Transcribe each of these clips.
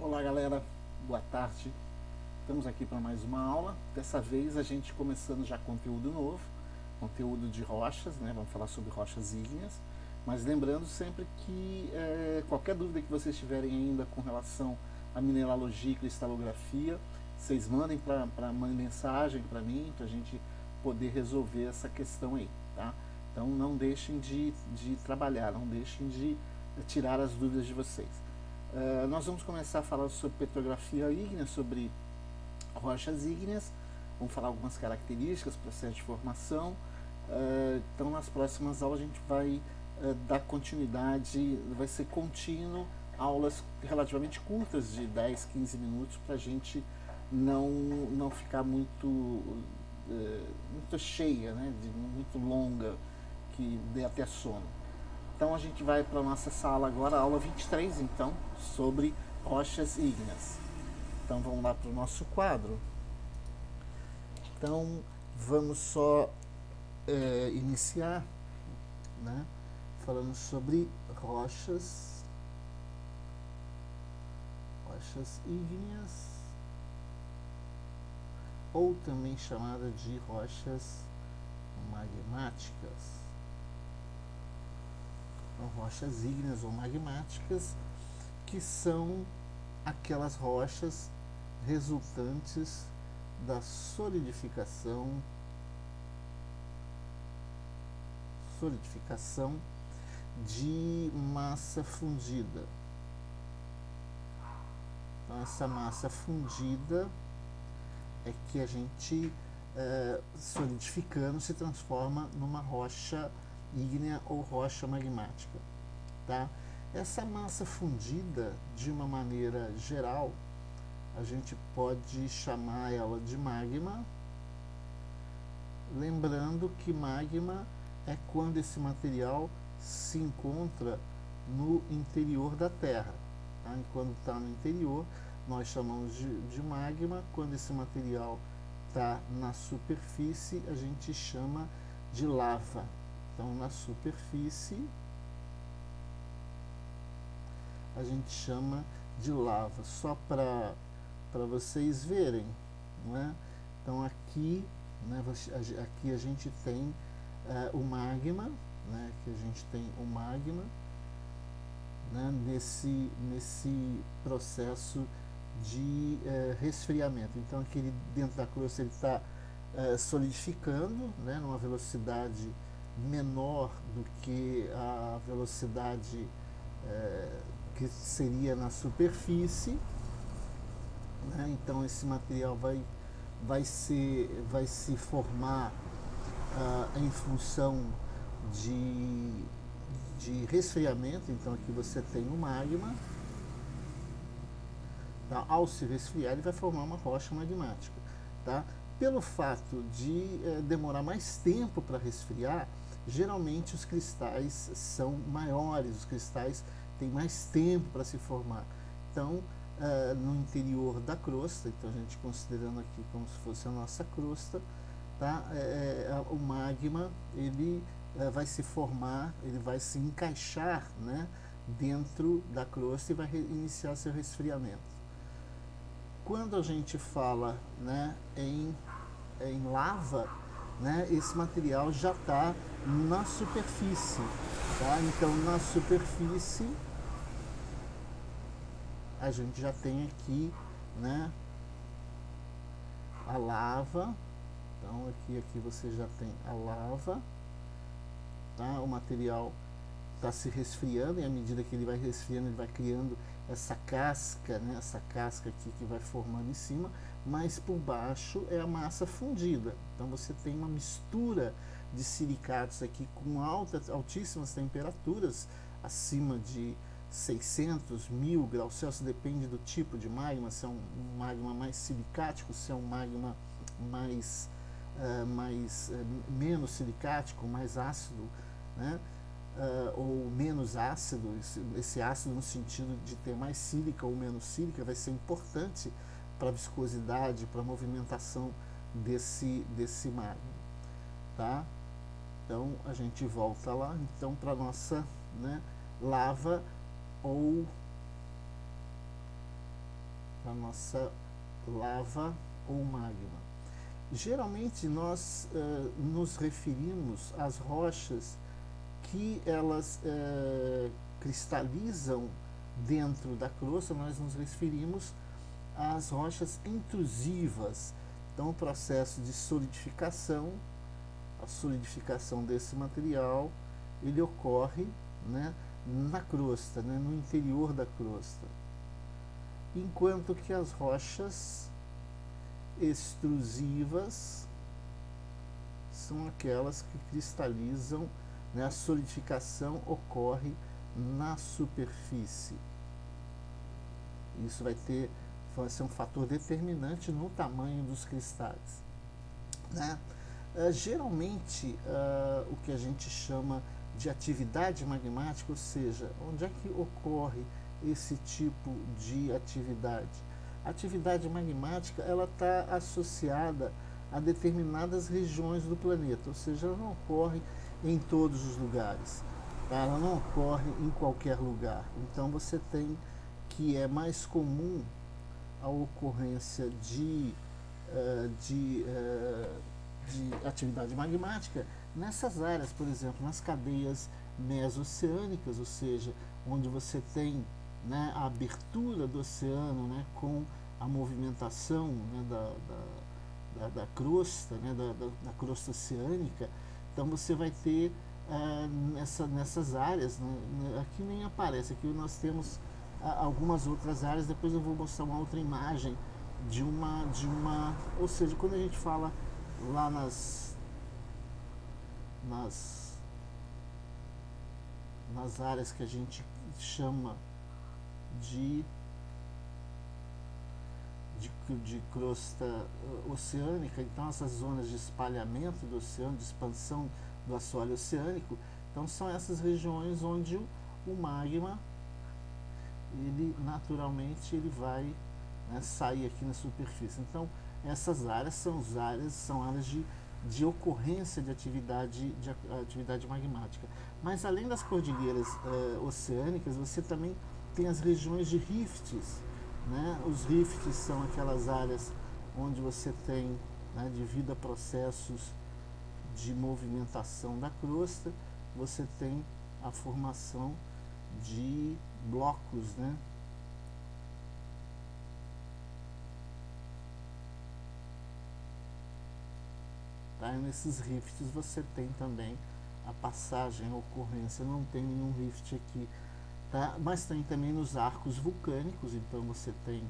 Olá galera, boa tarde. Estamos aqui para mais uma aula. Dessa vez a gente começando já conteúdo novo, conteúdo de rochas, né? Vamos falar sobre rochas ígneas. Mas lembrando sempre que qualquer dúvida que vocês tiverem ainda com relação à mineralogia e cristalografia, vocês mandem para uma mensagem para mim, para a gente poder resolver essa questão aí, tá? Então não deixem de trabalhar, não deixem de tirar as dúvidas de vocês. Nós vamos começar a falar sobre petrografia ígnea, sobre rochas ígneas, vamos falar algumas características, processo de formação. Então nas próximas aulas a gente vai dar continuidade, vai ser contínuo, aulas relativamente curtas, de 10, 15 minutos, para a gente não ficar muito cheia, né, muito longa, que dê até sono. Então a gente vai para a nossa sala agora, aula 23, então, sobre rochas ígneas. Então vamos lá para o nosso quadro. Então vamos só iniciar, né, falando sobre rochas ígneas, ou também chamada de rochas magmáticas. Rochas ígneas ou magmáticas, que são aquelas rochas resultantes da solidificação de massa fundida. Então, essa massa fundida é que a gente, solidificando, se transforma numa rocha ígnea ou rocha magmática, tá? Essa massa fundida, de uma maneira geral, a gente pode chamar ela de magma, lembrando que magma é quando esse material se encontra no interior da Terra, tá? E quando está no interior, nós chamamos de magma. Quando esse material está na superfície, a gente chama de lava. Então, na superfície, a gente chama de lava, só para vocês verem, não é? Então, aqui, né, aqui a gente tem o magma, né, que a gente tem o magma, né, nesse processo de resfriamento. Então, aqui dentro da crosta ele está solidificando, né, numa velocidade menor do que a velocidade que seria na superfície, né? Então esse material vai se formar em função de resfriamento. Então aqui você tem o magma, tá? Ao se resfriar ele vai formar uma rocha magmática, tá? Pelo fato de demorar mais tempo para resfriar, geralmente os cristais são maiores, os cristais têm mais tempo para se formar. Então, no interior da crosta, então a gente considerando aqui como se fosse a nossa crosta, tá? O magma ele vai se formar, ele vai se encaixar, né, dentro da crosta e vai iniciar seu resfriamento. Quando a gente fala, né, em lava, né, esse material já está na superfície, tá? Então na superfície a gente já tem aqui, né, a lava. Então aqui você já tem a lava, tá? O material está se resfriando, e à medida que ele vai resfriando, ele vai criando essa casca, né? Essa casca aqui que vai formando em cima, mas por baixo é a massa fundida. Então você tem uma mistura de silicatos aqui com altíssimas temperaturas, acima de 600, 1000 graus Celsius, depende do tipo de magma, se é um magma mais silicático, se é um magma menos silicático, mais ácido, né? Ou menos ácido. Esse ácido no sentido de ter mais sílica ou menos sílica vai ser importante para a viscosidade, para a movimentação desse magma, tá? Então a gente volta lá então para a nossa, né, lava ou a nossa lava ou magma. Geralmente nós nos referimos às rochas que elas cristalizam dentro da crosta, nós nos referimos às rochas intrusivas. Então, o processo de solidificação, a solidificação desse material, ele ocorre, né, na crosta, né, no interior da crosta. Enquanto que as rochas extrusivas são aquelas que cristalizam, né, a solidificação ocorre na superfície. Isso vai ser um fator determinante no tamanho dos cristais, né? Geralmente, o que a gente chama de atividade magmática, ou seja, onde é que ocorre esse tipo de atividade? A atividade magmática ela está associada a determinadas regiões do planeta, ou seja, ela não ocorre em todos os lugares, tá? Ela não ocorre em qualquer lugar. Então você tem que é mais comum a ocorrência de atividade magmática nessas áreas, por exemplo, nas cadeias mesoceânicas, ou seja, onde você tem, né, a abertura do oceano, né, com a movimentação, né, da crosta, né, da crosta oceânica. Então você vai ter nessas áreas, né, aqui nem aparece, aqui nós temos algumas outras áreas, depois eu vou mostrar uma outra imagem ou seja, quando a gente fala lá nas áreas que a gente chama de crosta oceânica, então essas zonas de espalhamento do oceano, de expansão do assoalho oceânico, então são essas regiões onde o magma ele naturalmente ele vai, né, sair aqui na superfície. Então essas áreas são áreas de ocorrência de atividade magmática. Mas além das cordilheiras oceânicas, você também tem as regiões de rifts, né? Os rifts são aquelas áreas onde você tem, né, devido a processos de movimentação da crosta, você tem a formação de blocos, né? Tá? E nesses rifts você tem também a passagem, a ocorrência, não tem nenhum rift aqui, tá? Mas tem também nos arcos vulcânicos, então você tem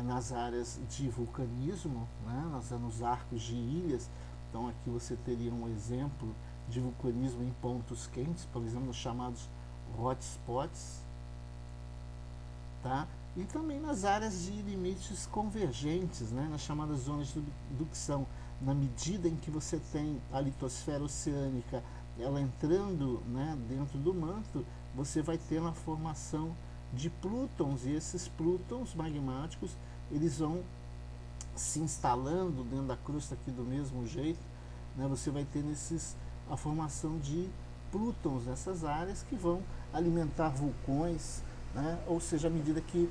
nas áreas de vulcanismo, né? Nos arcos de ilhas, então aqui você teria um exemplo de vulcanismo em pontos quentes, por exemplo, nos chamados hotspots, tá? E também nas áreas de limites convergentes, né? Nas chamadas zonas de ducção, na medida em que você tem a litosfera oceânica ela entrando, né, dentro do manto, você vai ter a formação de plútons, e esses plútons magmáticos eles vão se instalando dentro da crosta aqui do mesmo jeito, né? Você vai ter a formação de plútons nessas áreas que vão alimentar vulcões, né? Ou seja, à medida que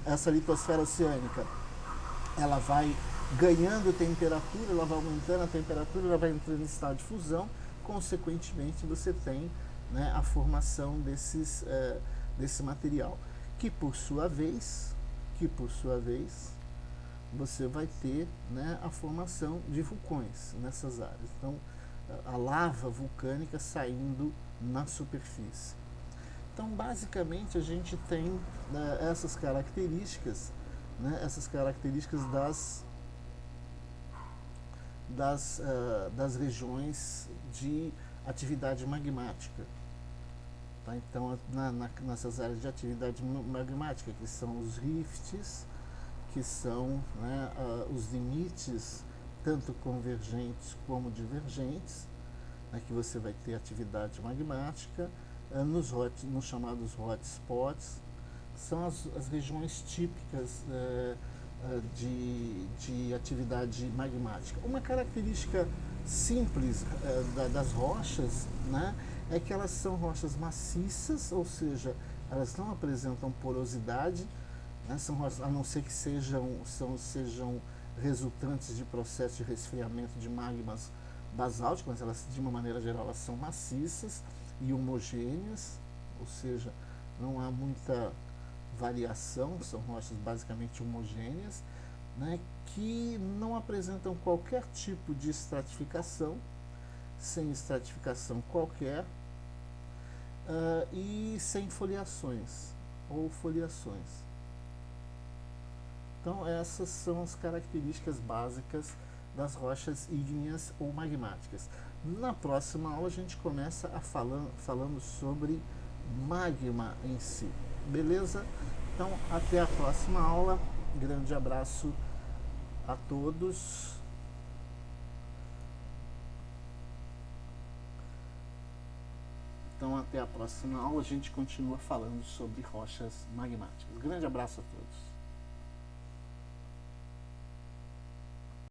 essa litosfera oceânica ela vai ganhando temperatura, ela vai aumentando a temperatura, ela vai entrando em estado de fusão, consequentemente você tem, né, a formação desse material, que por sua vez você vai ter, né, a formação de vulcões nessas áreas. Então a lava vulcânica saindo na superfície. Então basicamente a gente tem, né, essas características, né, essas características das regiões de atividade magmática. Tá? Então, nessas áreas de atividade magmática, que são os rifts, que são, né, os limites, tanto convergentes como divergentes, né, que você vai ter atividade magmática, nos chamados hotspots, são as regiões típicas de atividade magmática. Uma característica simples das rochas, né, é que elas são rochas maciças, ou seja, elas não apresentam porosidade, né? São rochas, a não ser que sejam resultantes de processos de resfriamento de magmas basálticos, mas elas, de uma maneira geral, elas são maciças e homogêneas, ou seja, não há muita variação, são rochas basicamente homogêneas, né, que não apresentam qualquer tipo de estratificação, sem estratificação qualquer, e sem foliações ou foliações. Então essas são as características básicas das rochas ígneas ou magmáticas. Na próxima aula a gente começa falando sobre magma em si, beleza? Então até a próxima aula, grande abraço a todos. Então até a próxima aula a gente continua falando sobre rochas magmáticas. Grande abraço a todos.